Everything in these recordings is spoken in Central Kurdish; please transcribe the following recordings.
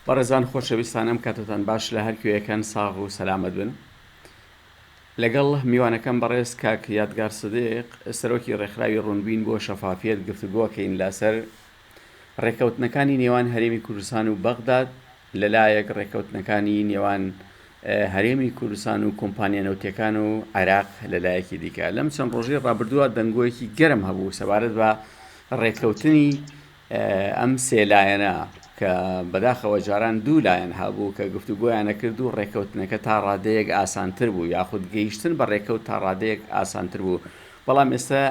بەڕێزان خۆشەویستانم کاتتان باش لە هەرکوێیەکەن ساغ و سەلامت بن لەگەڵ میوانەکەم بەڕێز کاک یادگار سدیق سەرۆکی ڕێکخراوی ڕوونبین بۆ شەفافیت گفتوگۆکەین لەسەر ڕێکەوتنەکانی نێوان هەرێمی کوردستان و بەغداد لەلایەک ڕێکەوتنەکانی نێوان هەرێمی کوردستان و کۆمپانیا نەوتیەکان و عێراق لەلایەکی دیکە لەم چەند ڕۆژەی ڕابردووە دەنگۆیەکی گەرم هەبوو سەبارەت بە ڕێکەوتنی ئەم سێلایەنە کە بەداخەوە جاران دوو لایەن هەبوو کە گفتوگۆیانە کرد و ڕێکەوتنەکە تا ڕادەیەک ئاسانتر بوو یاخود گەیشتن بە ڕێکەوت تا ڕادەیەک ئاسانتر بوو بەڵام ئێستا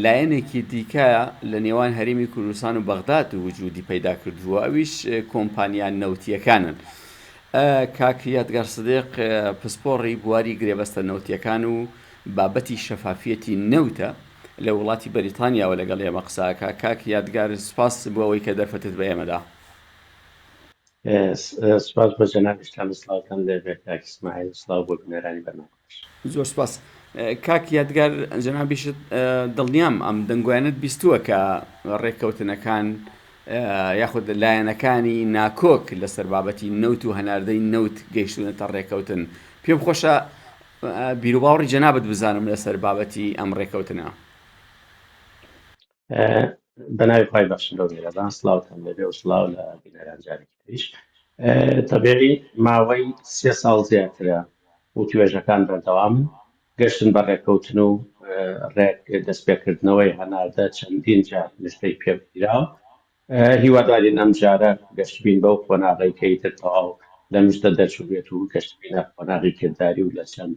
لایەنێکی دیکە لە نێوان هەرێمی کوردستان و بەغداد و وجودی پەیدا کردووە ئەویش کۆمپانیان نەوتیەکانن کاک یادگار سدیق پسپۆڕی بواری گرێبەستە نەوتیەکان و بابەتی شەفافیەتی نەوتە لە وڵاتی بەریتانیاوە لەگەڵ ئێمە قساکە کاک یادگار سپاس بۆ ئەوەی کە دەرفەتت بە ئێمەدا سپاس بۆ جەنابیشتان سلااوتان لێبێت کاک ئیسماعیل سلااو بۆ بنێرانی بەرنامەکەش زۆر سپاس کاک یادگار جەنابیشت دڵنیام ئەم دەنگویانت بیستووە کە ڕێککەوتنەکان یاخود لایەنەکانی ناکۆک لەسەر بابەتی نەوت و هەناردەی نەوت گەیشتونەتە ڕێککەوتن پێم خۆشە بیرروباوڕی جەنابەت بزانم لەسەر بابەتی ئەم ڕێککەوتنە بەناوی خی بەخشن لەو میێرەدان سلااوتان لەبێ و سلااو لە بینەران جارێکی تریش تەبێری ماوەی 3 ساڵ زیاترە و توێژەکان بەردەوام گەشتن بە ڕێککەوتن و ڕێک دەستپێکردنەوەی هەناردە چەندین جار نشتەی پێبگیراوە هیوادارین ئەم جارە گەشتبین بەو خۆناغی تر تەواو لە مشتە دەرچوبێت و گەشتبینە خۆناغی کردداری و لە چەند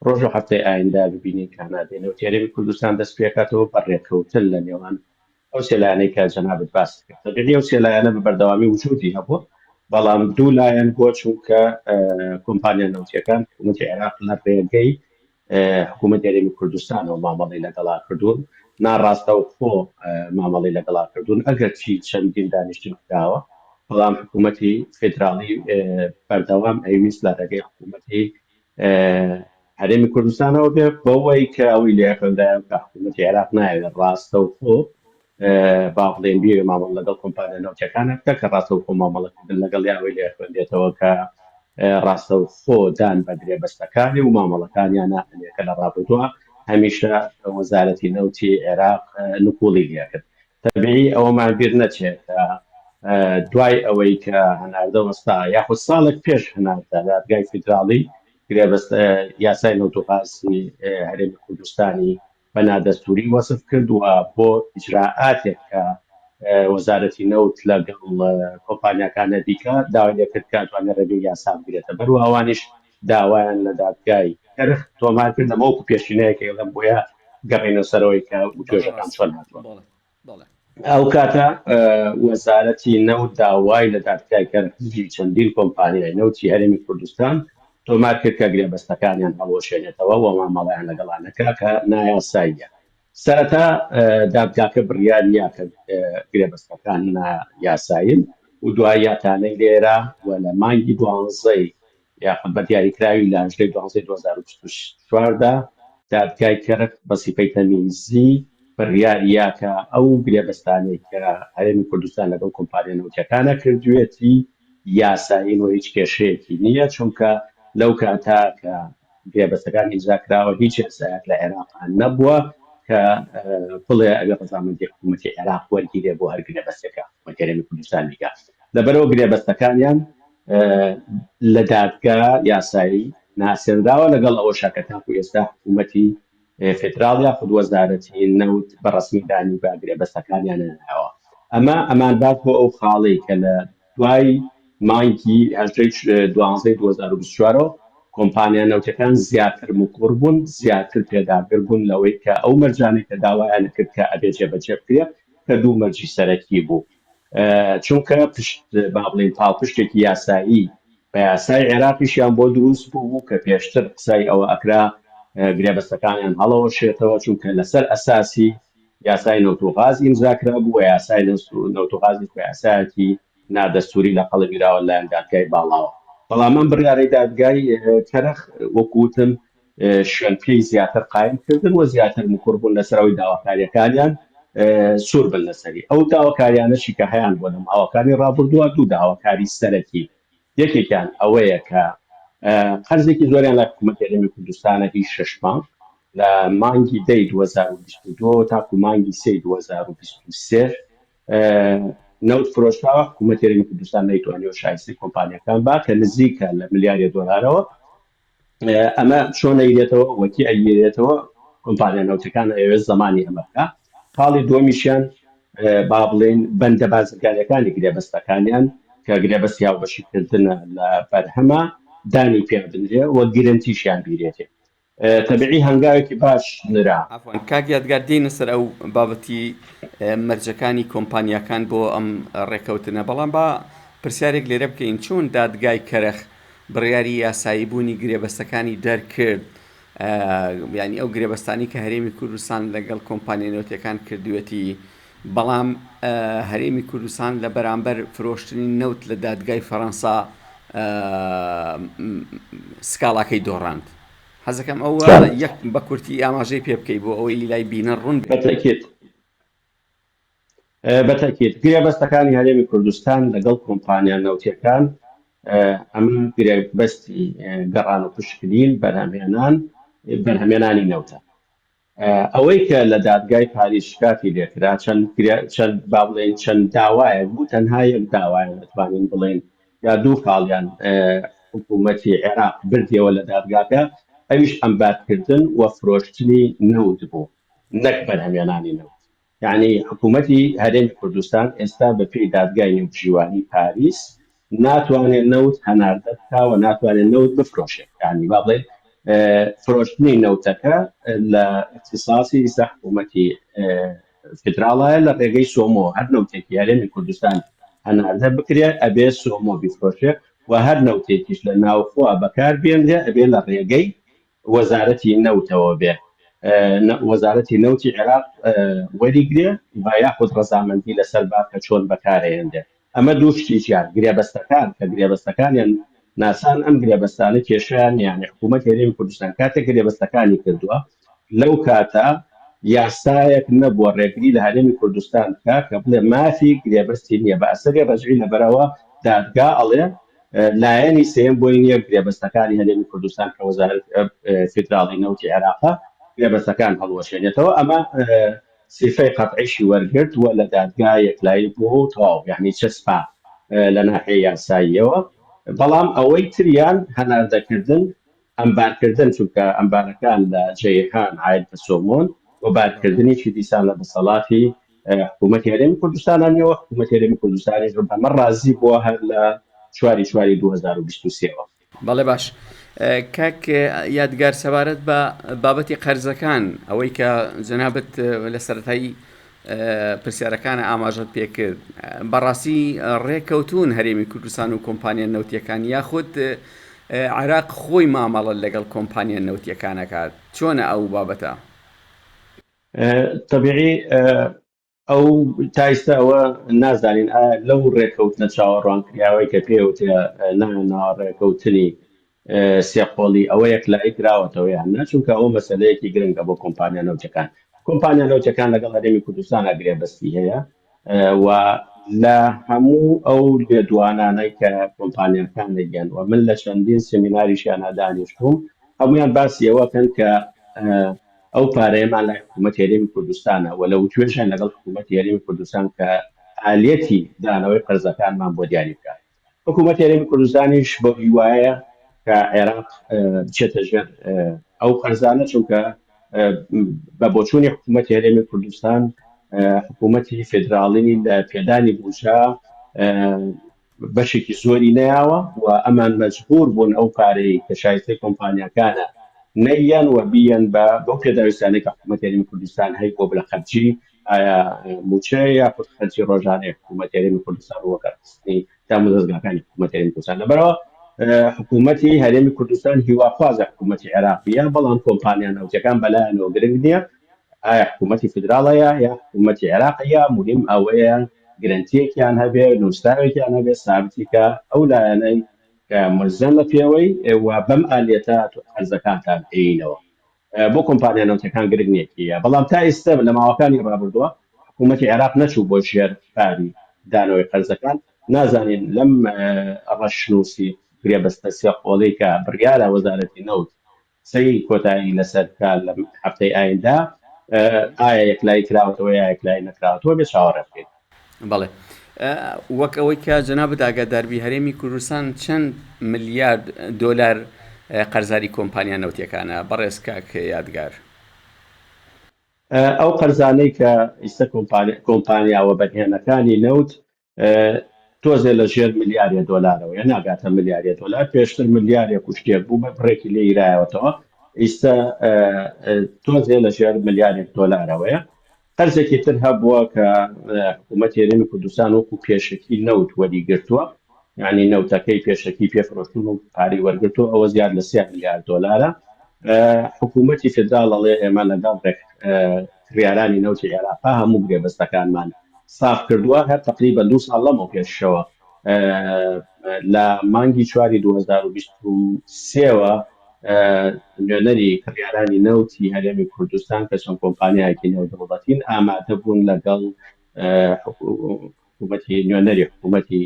ڕۆژ و هەفتەی ئایندا ببینی کانادێنەوە تێرەوی کوردستان دەست پێکاتەوە بە ڕێککەوتن لە نێوان ئەو سێلایەنەی کە جەنابەت باس کرد تەبیعی ئەو سێلایەنە بە بەردەوامی وجودی هەبوو بەڵام دوو لایەن بۆ چونکە کۆمپانیا نەوتیەکان حکوومەتی عێراق لە ڕێگەی حکوومەت هەرێمی کوردستانەوە مامەڵەی لەگەڵا کردوون ناڕاستە و خۆ مامەڵەی لەگەڵا کردوون ئەگەر چی چەندین دانیشتن کراوە بەڵام حکوومەتی فدراڵی بەردەوام ئەویست لە ڕێگەی حکوومەتی هەرێمی کوردستانەوە بێ بەوەی کە ئەوی لێکەدا کە حکوومەتی عێراق نایوێت ڕاستە و خۆ باڵێن بێ مامەڵ لەگەڵ کۆمپانیا نەوتیەکانە بکە کە ڕاستە و خۆ مامەڵەکردن لەگەڵ یاوەی لێ خوێندێتەوە کە ڕاستە و خۆ دان بە درێبەستەکانی و مامەڵەکانیان ناهێنێکە لە ڕابردووە هەمیشە وەزارەتی نەوتی عێراق نکوڵی لێکرد تەبیعی ئەوەمان بیر نەچێت دوای ئەوەی کە هەناردە وەستا یاخود ساڵێک پێش هەناردە دادگای فیدراڵی گرێبەستە یاسای نەوتوغاسی هەرێمی کوردستانی بە نادەستوری وەسف کردووە بۆ ئیجراعاتێک کە وەزارەتی نەوت لەگەڵ کۆمپانیاکانە دیکە داوای لێکرد کە توانێت ڕێگەی یاسا بگرێتە بەر و ئەوانیش داوایان لە دادگای کەرخ تۆمار کرد لەمە وەکو پێشینەیەکە لەم بۆیە گەڕینە سەرەوەی کە توێژەکان چۆن هاتووە ئەو کاتە وەزارەتی نەوت داوای لە دادگای کەرخی چەندین کۆمپانیای نەوتی هەرێمی کوردستان تۆمار کرد کە گرێبەستەکانیان هەڵۆشێنێتەوە و مامەڵیان لەگەڵانەکە کە نایاساییە سەرەتا دادگاکە بڕیاریە کە گرێبەستەکان یاساین و دوای یاتانەی لێرە و لە مانگی 12 یاخود بە دیاریکراوی لە 2024دا دادگای کەرخ بە سیفەی تەمیزی بڕیاریە کە ئەو گرێبەستانەی کە هەرێمی کوردستان لەگەڵ کۆمپانیا نەوتیەکانە کردوێتی یاسایین و هیچ کێشەیەکی نییە چونکە لەو کاتا کە گرێبەستەکان ئیجرا کراوە هیچ یاسایەک لە عێراقان نەبووە کە بڵێ ئەگەر ڕەزامەندی حکوومەتی عێراق وەرگیرێ بۆ هەر گرێبەستەکە حکوومەتی هەرێمی کوردستان دیکە لەبەرەوە گرێبەستەکانیان لە دادگا یاسایی ناسێنراوە لەگەڵ ئەوە شاکەتاکو ئێستا حکوومەتی فدراڵ یاخود وەزارەتی نەوت بە ڕسمیدانی بە گرێبەستەکانیان ناوە ئەمان بات بۆ ئەو خاڵی کە لە دوای مانگی 12/2024 کۆمپانیا نەوتەکان زیاتر مکوڕ بوون زیاتر پێداگر بوون لەوەی کە ئەو مەرجانەی کە داوایان کرد کە ئەبێ جێبەجێ بکرێت کە دوو مەرجی سەرەکی بوو چونکە پشت با بڵێن پاڵپشتێکی یاسایی بە یاسای عێراقیشیان بۆ دروست بوو کە پێشتر قسای ئەوە ئەکرا گرێبەستەکانیان هەڵەوە شێتەوە چونکە لەسەر ئەساسی یاسای نەوتوغاز ئیمزاکرا بوو یاسای نەوتوغازی یاسایەتی نادەستوری لە قەڵبیراوە لایەن دادگای باڵاوە بەڵام من بڕیارەی دادگای کەرخ وەکوتم شوێنپێی زیاتر قایم کردن و زیاتر مکوڕ بوون لەسەرەوەی داواکاریەکانیان سوور بن لەسەری ئەو داواکاریانەشی کە هەیان بۆ لە ماوەکانی ڕابردووە دوو داواکاری سەرەکی یەکێکیان ئەوەیە کە قەرزێکی زۆریان لە حکوومەت هێرمی کوردستانە هیچ 6 مانگ لە مانگی دەی 2022 تاکو مانگی سێی 2023 نەوت فرۆشتاوە حکوومەت هێرمی کوردستان نەیتوانێت شایستی کۆمپانیەکان با کە نزیکە لە ملیاری دۆلارەوە ئەمە چۆن ئەیرێتەوە وەکی ئەیرێتەوە کۆمپانیا نەوتەکان ئەوێ زمانی ئەمەکە خاڵی دووەمیشیان با بڵێن بەندە بازرگانیەکانی گرێبەستەکانیان کە گرێبەستی هاوبەشیکردنە لە بەرهەمە دانی پێ بدرێ وە گرنتیشیان بیرێتێ تەبیعی هەنگاوێکی باش نرا کاک یادگار دێنە سەر ئەو بابەتی مەرجەکانی کۆمپانیەکان بۆ ئەم ڕێکەوتنە بەڵام با پرسیارێک لێرە بکەین چۆن دادگای کەرەخ بڕیاری یاسایی بوونی گرێبەستەکانی دەرکرد ینی ئەو گرێبەستانی کە هەرێمی کوردستان لەگەڵ کۆمپانیا نەوتەکان کردوێتی بەڵام هەرێمی کوردستان لە بەرامبەر فرۆشتنی نەوت لە دادگای فەڕەنسا سکاڵاکەی دۆڕاند حەزەکەم ئەوە یەک بە کورتی ئاماژەی پێ بکەی بۆ ئەوەی لیلای بینە ڕوون بەتەکێت گرێبەستەکانی هەرێمی کوردستان لەگەڵ کۆمپانیا نەوتیەکان ئەمە گرێبەستی گەڕان و پشکنین بەرهەمێنانی نەوتە ئەوەی کە لە دادگای پاریس شکاتی لێکرا چەند با بڵێن چەند داوایەک بوو تەنها یەک داوایە دەتوانین بڵێن یا دوو خاڵیان حکوومەتی عێراق بردیەوە لە دادگاکە ئەویش ئەمبارکردن و فرۆشتنی نەوت بوو نەک بەرهەمێنانی نەوت یعنی حکوومەتی هەرێمی کوردستان ئێستا بە پێی دادگای نێوجیوانی پاریس ناتوانێت نەوت هەناردە بکاوە ناتوانێت نەوت بفرۆشێت ینی با بڵێن فرۆشتنی نەوتەکە لە اختصاصی ئێستا حکوومەتی فدراڵایە لە ڕێگەی سۆمۆ هەر نەوتێکی هەرێمی کوردستان هەناردە بکرێت ئەبێ سۆمۆ بیفرۆشێ و هەر نەوتێکیش لە ناوخۆ بەکار بێنرێ ئەبێ لە ڕێگەی وەزارەتی نەوتەوە بێ وەزارەتی نەوتی عێراق وەریگرێ با یاخود ڕەزامەندی لەسەر باکە چۆن بەکارهێنرێ ئەمە دوو شتیان گرێبەستەکان کە گرێبەستەکانیان ناسان ئەم گرێبەستانە کێشیان یعنی حکوومەت هێرمی کوردستان کاتێک گرێبەستەکانی کردووە لەو کاتە یاسایەک نەبووە ڕێگری لە هەرێمی کوردستان کە بڵێ مافی گرێبەستی نییە بە ئەسەری ڕەجعی لەبەرەوە دادگا ئەڵێ لایەنی سێم بۆی نییە گرێبەستەکانی هەرێمی کوردستان کە وەزارەت فدراڵی نەوتی عێراقە گرێبەستەکان هەڵوەشێنێتەوە ئەمە سیفەی قەتعیشی وەرگرت وە لە دادگا یەکلایی بوو تەواو یعنی چەسپا لە ناحیە یاساییەوە بەڵام ئەوەی تریان هەناردەکردن ئەمبارکردن چونکە ئەمبارەکان لە جەیهان عاید بە سۆمۆن و بارکردنیی دیسان لە دەسەڵاتی حکوومەتی هەرێمی کوردستانانیەوە حکوومەتی هەرێمی کوردستانی بەمە ڕازی بووە هەر لە چواری 2023ەوە بەڵێ باش کاک یادگار سەبارەت بە بابەتی قەرزەکان ئەوەی کە جەنابەت لە سەرەتایی پرسیارەکانە ئاماژەت پێکرد بەڕاستی ڕێکەوتون هەرێمی کوردستان و کۆمپانیا نەوتیەکان یاخود عێراق خۆی مامەڵە لەگەڵ کۆمپانیا نەوتیەکانەکات چۆنە ئەو بابەتە؟ طبیعی ئەو تایستە ئەوە نازانین لەو ڕێکەوتنە چاوەڕوانکراوەی کە پێوتە ناوە ڕێکەوتنی سێقۆڵی ئەوە یەکلایی کراوەتەوە یان نە چونکە ئەو مەسەلەیەکی گرنگە بۆ کۆمپانیا نەوتەکان کۆمپانیا نەوتەکان لەگەڵ هەرێمی کوردستان گرێبەستی هەیە و لە هەموو ئەو لێدوانانەی کە کۆمپانیەکان دەگەن و من لە چەندین سمیناریشیان دانیشتوم هەمویان باسی ئەوەکەن کە ئەو پارەیەمان لە حکوومەت هێرمی کوردستانە و لە توێژیان لەگەڵ حکوومەت هێرمی کوردستان کە ئالێتی دانەوەی قەرزەکانمان بۆ دیاری بکات حکوومەت هێرمی کوردستانیش بۆ هیوایە کە عێراق بچێتە ژێر ئەو قەرزانە چونکە بە بۆچوونی حکوومەت هێرمی کوردستان حکوومەتی فدراڵی لە پێدانی بوجا بەشێکی زۆری نەیاوە و ئەمان مەجبور بوون ئەو پارەی کە شایستەی کۆمپانیەکانە نەیان و بیان بۆ پێداویستانەی کە حکوومەت هێرمی کوردستان هەیە بۆ بڵە خەرجی موچە یاخود خەرجی ڕۆژانەی حکوومەت هێرمی کوردستان وەکارستنی دام و دەستگاکانی حکوومەت هێرمی کوردستان لەبەرەوە حکوومەتی هەرێمی کوردستان هیواخوازە حکوومەتی عێراقیە بەڵام کۆمپانیا نەوتەکان بەلایەنەوە گرنگ نییە ئایا حکوومەتی فدراڵەیە یا حکوومەتی عێراقیە مهم ئەوەیە گرنتیەکیان هەبێ نووسراوێکیان هەبێ سابتیکە ئەو لایەنەی کە ملزەم بە پێوەی و بەم ئالێتە قەرزەکانتان بینەوە بۆ کۆمپانیا نەوتەکان گرنگ نیەکیە بەڵام تا ئێستا لە ماوەکانی ڕابردووە حکوومەتی عێراق نەچوو بۆ ژێرپاری دانەوەی قەرزەکان نازانین لەم ڕەشنووسی گرێبەستە سێقۆڵی کە بڕیارە وەزارەتی نەوت سەی کۆتایی لەسەر کار لە هەفتەی ئایندا ئایا یەکلایی کراوەتەوە یا یەکلایی نەکراوەتەوە بێ چاوەڕێ بکەین. بەڵێ وەک ئەوەی کە جەنابەت ئاگاداربی هەرێمی کوردستان چەند ملیارد دۆلار قەرزاری کۆمپانیا نەوتیەکانە بەڕێز کاک یادگار؟ ئەو قەرزانەی کە ئیستا کۆمپانیاوە بەنهێنەکانی نەوت تۆزێ لە ژێر ملیارە دۆلارەوە یا ناگاتە ملیارە دۆلار، پێشتر ملیارێک کوشتێک بوو بە بڕێکی لێ ئیرایەوەتەوە، ئیستا تۆزێ لە ژێر ملیارێک دۆلارەوەیە. قەرزێکی تر هەبووە کە حکوومەتی هەرێمی کوردستان وەکو پێشەکی نەوت وەریگرتووە، یعنی نەوتەکەی پێشەکی پێفرۆشتون و پارەی وەرگرتووە، ئەوە زیاد لە 3 میلیارد دۆلارە. حکوومەتی فدرال ئەڵێ ئێمە لەگەڵ کڕیارانی نەوتی عێراقا هەموو گرێبەستەکانمان ساف کردووە، هەر تقریبەن 2 ساڵ لەمەوە پێشەوە لە مانگی 4 2023ەوە نوێنەری کڕیارانی نەوتی هەرێمی کوردستان کە چەند کۆمپانیایەکی نێودەوڵەتین ئامادە بوون لەگەڵ نوێنەری حکوومەتی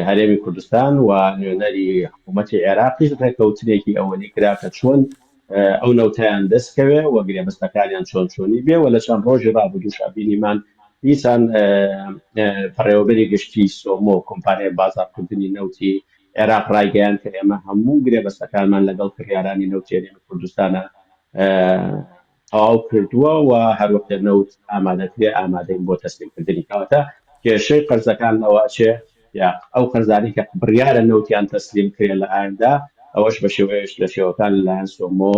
هەرێمی کوردستان و نوێنەری حکوومەتی عێراقیش ڕێکەوتنێکی ئەوەی کرا کە چۆن ئەو نەوتیان دەستکەوێ و گرێبەستەکانیان چۆنی بێ و لە چەند ڕۆژی ڕابردوو شابینیمان دیسان پڕێوەبەری گشتی سۆمۆ کۆمپانیای بازاڕکردنی نەوتی عێراق ڕایگەیان کە ئێمە هەموو گرێبەستەکانمان لەگەڵ کڕیارانی نەوتی هەرێمی کوردستانە تەواو کردووە و هەروەختە نەوت ئامادەکرێ ئامادەین بۆ تەسلیمکردنی کەواتە کێشەی قەرزەکان ئەوەچێ یا ئەو قەرزانی کە بڕیارە نەوتیان تەسلیم کرێ لە ئایندا ئەوەش بە شێوەیەش لە شێوەکان لەلایەن سۆمۆ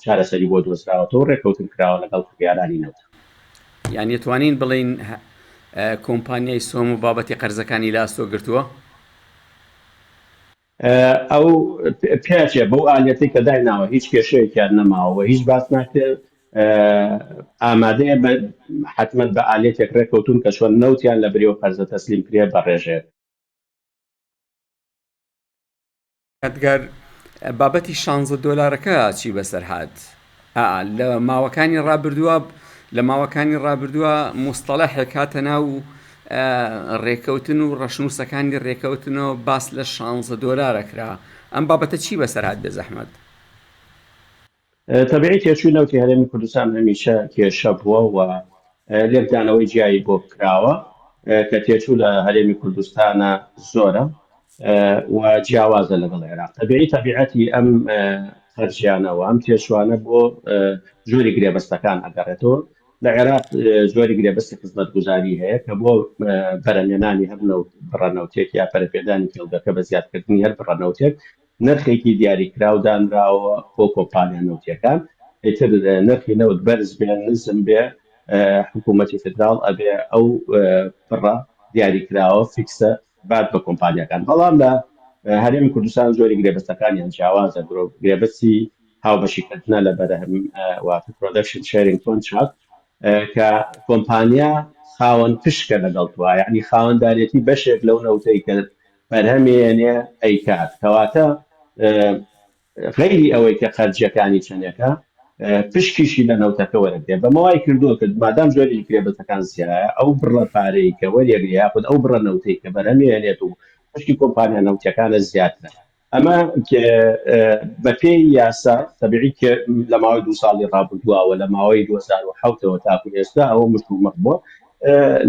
چارەسەری بۆ دۆزراوەتەوە ڕێکەوتن کراوە لەگەڵ کڕیارانی نەوت. یان دەتوانین بڵین کۆمپانیای سۆمۆ بابەتی قەرزەکانی لاستۆ گرتووە؟ ئەو پێچێ بەو ئالەتی کە دایناوە هیچ کێشەیەکیان نەماوە، هیچ باس ناکرێت ئامادەیە حتمما بە ئالێتێک ڕێکەوتون کە چۆن نەوتیان لە بریەوە قەرزە تەسلیم کرێ بەڕێژێت. یادگار بابەتی 16 دۆلارەکە چی بەسەر هات؟ لە ماوەکانی ڕابردووە مستەڵەحێک هاتە ناو ڕێکەوتن و ڕەشنووسەکانی ڕێکەوتنەوە باس لە 16 دۆلارە کرا، ئەم بابەتە چی بەسەر هات بێ زەحمەت؟ تەبیعی تێچووی نەوتی هەرێمی کوردستان هەمیشە کێشە بووە و لێکدانەوەی جیایی بۆ کراوە کە تێچوو لە هەرێمی کوردستانە زۆرە و جیاوازە لەگەڵ عێراق. تەبیعەتی ئەم خەرجیانەوە ئەم تێچوانە بۆ ژۆری گرێبەستەکان ئەگەڕێتەوە. لە عێراق زۆری گرێبەستی خزمەتگوزاری هەیە کە بۆ بەرهەمێنانی هەر بڕەنەوتێک یا پەرەپێدانی کێڵگەکە بە زیادکردنی هەر بڕەنەوتێک نرخێکی دیاریکراو دانراوە بۆ کۆمپانیا نەوتیەکان، ئیتر نرخی نەوت بەرز بێ نزم بێ حکوومەتی فدرال ئەبێ ئەو بڕە دیاریکراوە فیکسە بعد بە کۆمپانیەکان. بەڵام لە هەرێمی کوردستان زۆری گرێبەستەکانیان جیاوازە، گرێبەستی هاوبەشیکردنە لە بەرهەم واتە پرۆدەکشن شێرینگ کۆنتراکت کە کۆمپانیا خاوەن پشکە لەگەڵ توە، یعنی خاوەندارێتی بەشێک لەو نەوتەی کە بەرهەمێنێ ئەیکات، کەواتە غەیری ئەوەی کە خەرجیەکانی چەندێکە پشکیشی لە نەوتەکە وەرەگرێ بەمەوای کردووە کە مادام زۆری گرێبەستەکان زیایە ئەو بڕە پارەی کە وەرێگری یاخود ئەو بڕە نەوتەی کە بەرهەمێنێت و پشکی کۆمپانیا نەوتیەکانە زیاترە. ئەمە بە پێی یاسا تەبیعی کە لە ماوەی 2 ساڵی ڕابردووە لە ماوەی 2007ەوە تاکو ئێستا ئەوە مشرومەق بووە.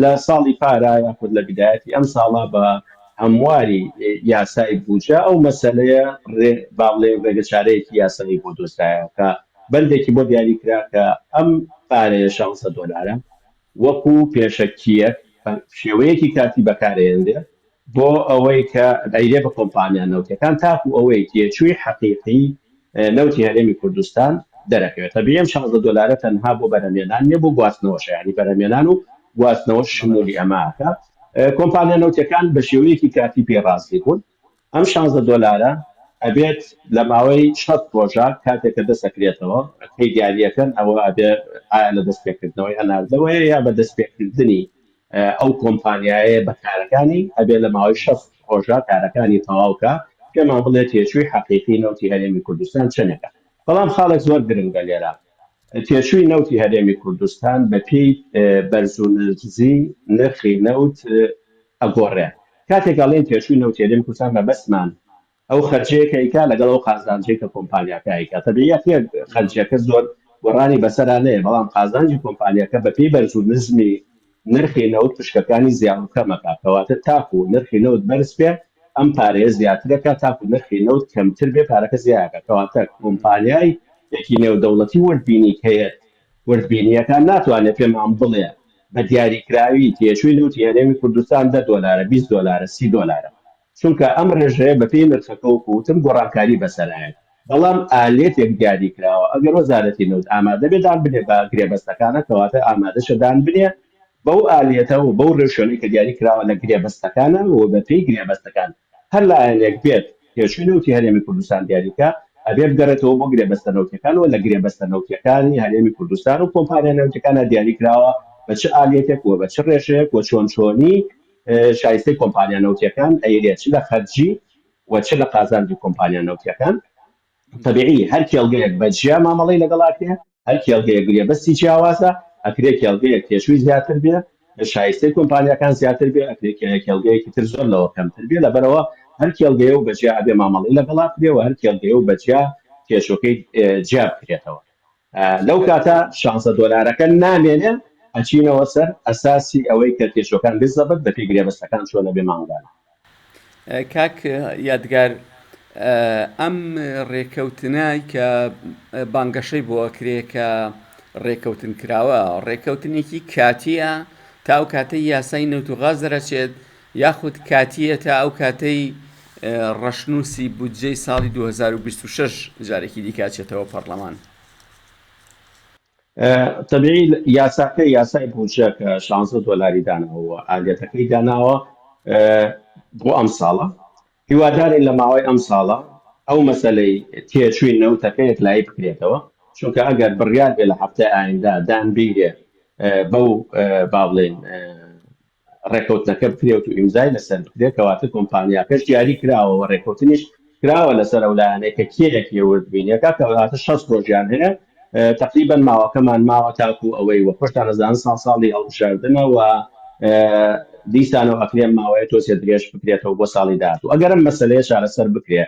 لە ساڵی پارا یاخود لە بدایەتی ئەم ساڵا بە هەمواری یاسای بوجە ئەو مەسەلەیە باڵێ ڕێگەچارەیەکی یاسایی بۆ دۆستایە کە بەندێکی بۆ دیاری کرا کە ئەم پارەیە 16 دۆلارە وەکو پێشەکیە شێوەیەکی کاتی بەکارهێنرێ بۆ ئەوەی کە ئەیرێ بە کۆمپانیا نەوتەکان تاکو ئەوەی تێچووی حەقیقی نەوتی هەرێمی کوردستان دەرەکەوێت. تەبیعی 16 دۆلارە تەنها بۆ بەرهەمێنان نیە، بۆ گواستنەوەشە، یعنی بەرهەمێنان و گواستنەوە شمولی ئەماکە. کۆمپانیا نەوتەکان بە شێوەیەکی کاتی پێڕاستی بوون. ئەم 16 دۆلارە ئەبێت لە ماوەی 60 ڕۆژە کاتێکە دەسەکرێتەوە کەی دیاریەکەن ئەوە ئەبێ ئایا لە دەستپێکردنەوەی هەناردەوەی یا بە دەستپێکردنی ئەو کۆمپانیایە بەکارەکانی ئەبێ لە ماوەی 60 ڕۆژە کارەکانی تەواوکە پێمان بڵێت تێچووی حەقیقی نەوتی هەرێمی کوردستان چەندێکە. بەڵام خاڵێک زۆر گرنگە لێرە، تێچووی نەوتی هەرێمی کوردستان بە پێی بەرزوونزی نرخی نەوت ئەگۆڕێ کاتێک ئەڵێن تێچووی نەوتی هەرێمی کوردستان بە بەسمان ئەو خەرجەیەکەیکا لەگەڵ ئەو قازانجەی کە کۆمپانیاکایکە تەبیەتی خەرجەکە زۆر گۆڕانی بەسەرانەیە بەڵام قازانجی کۆمپانیاکە بە پێی بەرزوونزمی نرخی نەوت پشکەکانی زیان و کەمەکە کەواتە تاکو نرخی نەوت بەرز بێ ئەم پارەیە زیاترەکە تاکو نرخی نەوت کەمتر بێ پارەکە زیاکە کەواتە کۆمپانیای یەکی نێودەوڵەتی وەربینی هەیە وەربینیەکان ناتوانێت پێمان بڵێ بە دیاریکراوی تێچووی نەوتی هەرێمی کوردستان $10 $20 $30 چونکە ئەم ڕێژەیە بە پێی نرخەکە وکوتم گۆڕانکاری بەسەرایەت بەڵام ئالێتێک دیاریکراوە ئەگەر وەزارەتی نەوت ئامادە بێدان بنێ بە گرێبەستەکانە کەواتە ئامادەشەدان بنێ بەو ئالێتەوە بەو ڕێشۆنەی کە دیاری کراوە لە گرێبەستەکانە و بە پێی گرێبەستەکان هەر لایەنێک بێت تێچووی نەوتی هەرێمی کوردستان دیاریکە ئەبێ بگەڕێتەوە بۆ گرێبەستە نەوتەکانەوە لە گرێبەستە نەوتەکانی هەرێمی کوردستان و کۆمپانیا نەوتەکانە دیاری کراوە بە چ ئالێتێک و بە چ ڕێژەیەک و چۆنی شایستەی کۆمپانیا نەوتەکان ئەیرێت چ لە خەرجی و چ لە قازانجی کۆمپانیا نەوتەکان طبيعي هەر کێڵگەیەک بەجیا مامەڵەی لەگەڵاکرێ هەر کێڵگەیەک گرێبەستی جیاوازە ئەکرێ کێڵگەیەک تێشووی زیاتر بێ شایستەی کۆمپانیەکان زیاتر بێ ئەکرێ کێڵگەیەکی تر زۆر لەوە کەمتر بێ لەبەرەوە هەر کێڵگەیە و بەجیا ئەبێ مامەڵەی لەگەڵاکرێ و هەر کێڵگەیە و بەجیا کێشەکەی جیا بکرێتەوە لەو کاتە $16 نامێنێ ئەچینەوە سەر ئەساسی ئەوەی کە کێشەکان بزەبت بە پێی گرێبەستەکان چۆنە بێ ماڵدانە کاک یادگار ئەم ڕێکەوتنای کە بانگەشەی بۆ ئەکرێ کە ڕێکەوتن کراوە ڕێکەوتنێکی کاتیە تا ئەو کاتەی یاسای نەوت و غاز دەرەچێت یاخود کاتیە تا ئەو کاتەی ڕەشنووسی بودجەی ساڵی 2026 جارێکی دیکاچێتەوە پەرلەمان طبيعي یاساکە یاسای بودجە کە $16 داناوە ئالێتەکەی داناوە بۆ ئەم ساڵە هیوادارین لە ماوەی ئەم ساڵە ئەو مەسەلەی تێچووی نەوتەکەیەک لای بکرێتەوە چونکە ئەگەر بڕیار بێ لە هەفتەی ئایندا دانبیرێ بەو با بڵێن ڕێکەوتنەکە بکرێت و ئیمزای لەسەر بکرێت کەواتە کۆمپانیاکەش دیاری کراوە ڕێکەوتنیش کراوە لەسەر ئەو لایەنەیە کە کێیەکی وردبینیەکە کەواتە 6 ڕۆژیان هەیە تقریبا ماوەکەمان ماوە تاکو ئەوەی وە خۆشتان نەزان ساڵی هەڵبژاردنەوە دیسانەوە ئەکرێن ماوەیە تۆسێ درێژ بکرێتەوە بۆ ساڵی داهاتوو ئەگەر ئەم مەسەلەیە چارەسەر بکرێ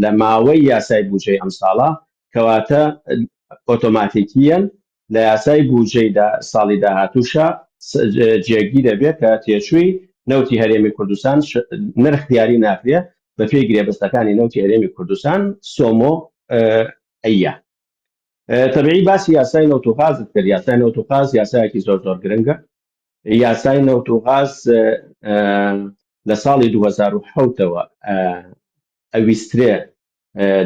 لە ماوەی یاسای بودجەی ئەم ساڵە کەواتە ئۆتۆماتیکیەن لە یاسای بودجەی ساڵی داهاتووشە جێگی دەبێت کە تێچووی نەوتی هەرێمی کوردستان نرخ دیاری ناکرێ بە پێی گرێبەستەکانی نەوتی هەرێمی کوردستان سۆمۆ ئەیە طبيعي باسی یاسای نەوت و غاز کرد یاسای نەوت و غاز یاسایەکی زۆر گرنگە یاسای نەوت و غاز لە ساڵی 2007ەوە ئەویسترێ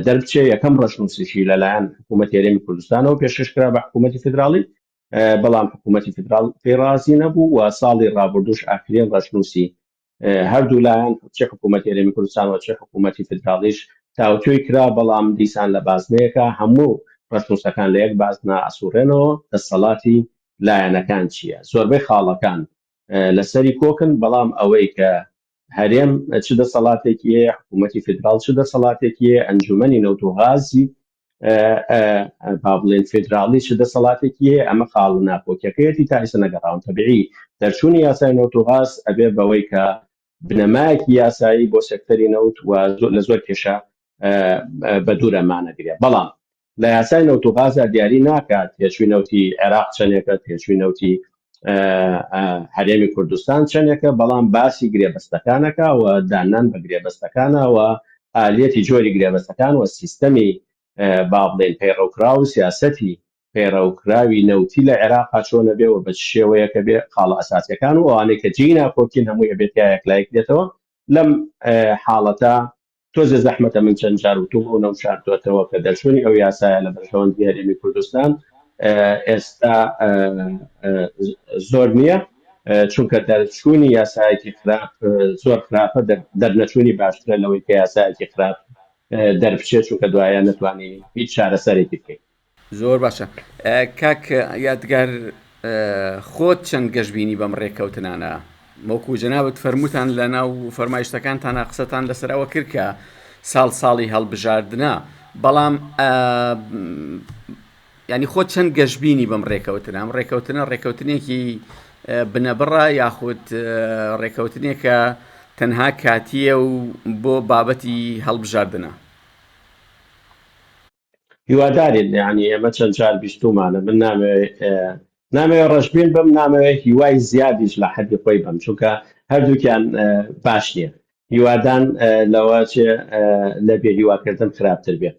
دەربچێ یەکەم ڕەشنووسیشی لەلایەن حکوومەتی هەرێمی کوردستانەوە پێشکەشکرا بە حکوومەتی فدراڵی بەڵام حکوومەتی فدراڵ پێی رازی نەبوو و ساڵی ڕابردووش ئاخرین ڕەشنووسی هەردوو لایەن چه حکوومەتی هەرێمی کوردستان و چه حکوومەتی فدراڵیش تاوتوی کرا بەڵام دیسان لە بازنەیەکە هەموو ڕەشنووسەکان لە یەک بازنە ئەسوورێنەوە دەسەڵاتی لایەنەکان چییە زۆربەی خاڵەکان لەسەری کۆکن بەڵام ئەوەی کە هەرێم چ دەسەڵاتێکیە حکوومەتی فدراڵ چ دەسەڵاتێکیە ئەنجومەنی نەوت و غازی با بڵێن فدراڵی چ دەسەڵاتێکیە ئەمە خاڵ ناکۆکیەکەیەتی تا ئێستا نەگەڕاون تەبیعی دەرچوونی یاسای نەوت و غاز ئەبێ بەوەی کە بنەمایەکی یاسایی بۆ سێکتەری نەوت و لە زۆر کێشە بە دوورەمانەگرێت بەڵام لە یاسای نەوت و غازە دیاری ناکات تێچووی نەوتی عێراق چەندێکە تێچووی نەوتی هەرێمی کوردستان چەندێکە بەڵام باسی گرێبەستەکانەکە و دانان بە گرێبەستەکانە و ئالێتی جۆری گرێبەستەکان و سیستەمی با بڵێن پەیڕەوکراو و سیاسەتی پەیڕەوکراوی نەوتی لە عێراق چۆنە بێ و بە شێوەیەکە بێ خاڵە ئەساسیەکان و ئەوانەی کە جێی ناکۆکین هەمووی ئەبێتیایەک لایەک دێتەوە لەم حاڵەتە تۆزێ زەحمەتە من چەند جار وتوم و نەوشاردوێتەوە کە دەرچوونی ئەو یاسایە لە بەرژەوەندی هەرێمی کوردستان ئێستا زۆر نییە چونکە دەرچوونی یاسایەکی خراپ زۆر خراپە دەرنەچوونی باشترە لەوەی کە یاسایەکی خراپ دەربچێت چونکە دوایە نەتوانانی هیچ چارەسەرێکی بکەیت زۆر باشە کاک یادگار خۆت چەند گەشتبینی بەم ڕێکەوتنانە وەکو جەنابەت فەرمووتان لە ناو فەرمایشتەکانتانە قسەتان لەسەرەوە کرد کە ساڵی هەڵبژاردنە بەڵام ینی خۆ چەند گەشتبینی بەم ڕێکەوتنە ئەم ڕێکەوتنە ڕێکەوتنێکی بنەبڕە یاخود ڕێکەوتنێکە تەنها کاتیە و بۆ بابەتی هەڵبژاردنە؟ هیوادارین یعنی ئێمە چەند جار بیستومانە من نامەوێت ڕەشبین بم، نامەوێت هیوای زیادیش لە حەدی خۆی بم، چونکە هەردووکیان باش نییە. هیوادان لەوە لە بێ هیواکردن خراپتر بێت،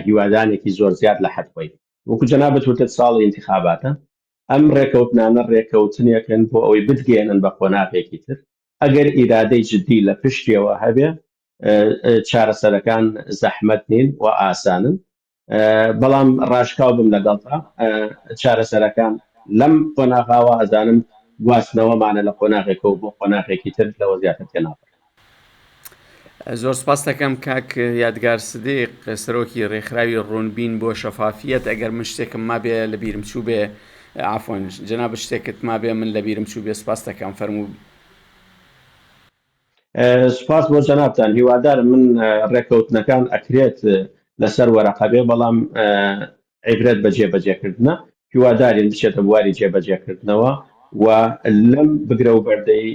هیوادانێکی زۆر زیاد لە حەد خۆی. وەکو جەنابەت وتت ساڵی انتخاباتە، ئەم ڕێکەوتنانە ڕێکەوتنێکن بۆ ئەوەی بتگەێنن بە قۆناغێکی تر. ئەگەر ئیرادەی جددی لە پشتیەوە هەبێ چارەسەرەکان زەحمەت نین و ئاسانن، بەڵام ڕاشکاو بم لەگەڵتا چارەسەرەکان لەم قۆناغاوە ئەزانم گواستنەوەمانە لە قۆناغێکەوە بۆ قۆناغێکی تر لەوە زیاتر تێناپڕ. زۆر سپاس دەکەم کاک یادگار سدیق، سەرۆکی ڕێکخراوی ڕوونبین بۆ شەفافیەت. ئەگەر من شتێکم مابێ لە بیرم چوو بێ، عفۆن جەناب شتێکت مابێ من لە بیرم چوو بێ، سپاس دەکەم، فەرموو. سپاس بۆ جەنابتان. هیوادارم من ڕێکەوتنەکان ئەکرێت لەسەر وەرەقە بێ، بەڵام عیبرەت بە جێبەجێکردنە. هیوادارین بچێتە بواری جێبەجێکردنەوە و لەم بگرە و بەردەی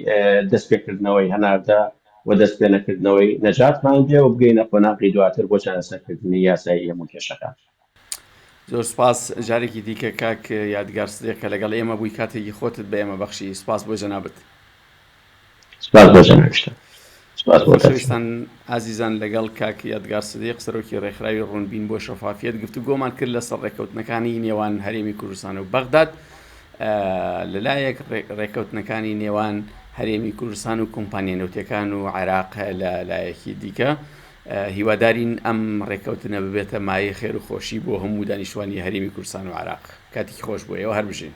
دەستپێکردنەوەی هەناردا و دەستپێنەکردنەوەی نەجاتمان بێ و بگەینە قۆناغی دواتر بۆ چارەسەرکردنی یاسایی هەموو کێشەکان. زۆر سپاس جارێکی دیکە کاک یادگار سدیق کە لەگەڵ ئێمە بووی، کاتێکی خۆتت بە ئێمە بەخشی. سپاس بۆ جەنابەت. سپاس بۆ جەنابشتە. خۆشەویستان ئازیزان، لەگەڵ کاک یادگار سدیق سەرۆکی ڕێکخراوی ڕوونبین بۆ شەفافیەت گفتوگۆمان کرد لەسەر ڕێکەوتنەکانی نێوان هەرێمی کوردستان و بەغداد، لەلایەک ڕێکەوتنەکانی نێوان هەرێمی کوردستان و کۆمپانیە نەوتەکان و عێراق لە لایەکی دیکە. هیوادارین ئەم ڕێکەوتنە ببێتە مایە خێر و خۆشی بۆ هەموو دانیشتوانی هەرێمی کوردستان و عێراق. کاتێکی خۆش بۆ ئێوە هەر بژین.